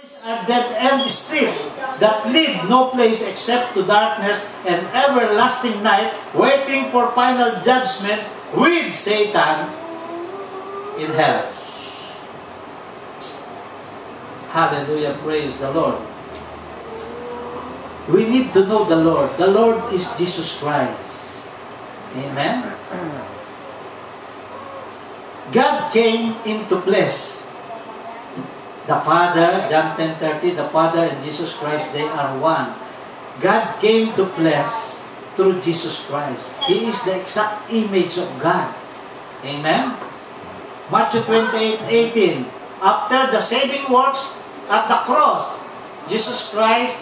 Are dead-end streets that lead no place except to darkness and everlasting night, waiting for final judgment with Satan in hell. Hallelujah, praise the Lord. We need to know the Lord. The Lord is Jesus Christ. Amen? God came into flesh. The Father, John 10:30, the Father and Jesus Christ, they are one. God came to flesh through Jesus Christ. He is the exact image of God. Amen? Matthew 28:18. After the saving works at the cross, Jesus Christ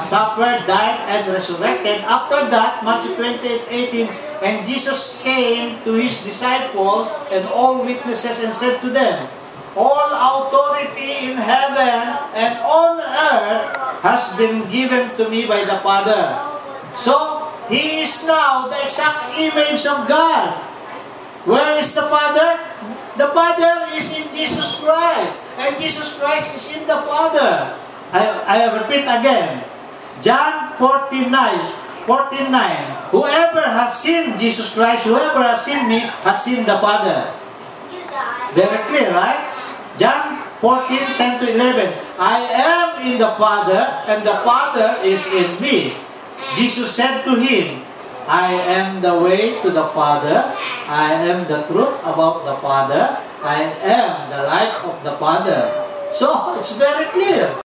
suffered, died, and resurrected. After that, Matthew 28:18, and Jesus came to His disciples and all witnesses and said to them, all authority in heaven and on earth has been given to me by the Father. So, He is now the exact image of God. Where is the Father? The Father is in Jesus Christ. And Jesus Christ is in the Father. I repeat again. John 14:9. Whoever has seen Jesus Christ, whoever has seen me, has seen the Father. Very clear, right? John 14:10-11. I am in the Father, and the Father is in me. Jesus said to him, I am the way to the Father. I am the truth about the Father. I am the light of the Father. So, it's very clear.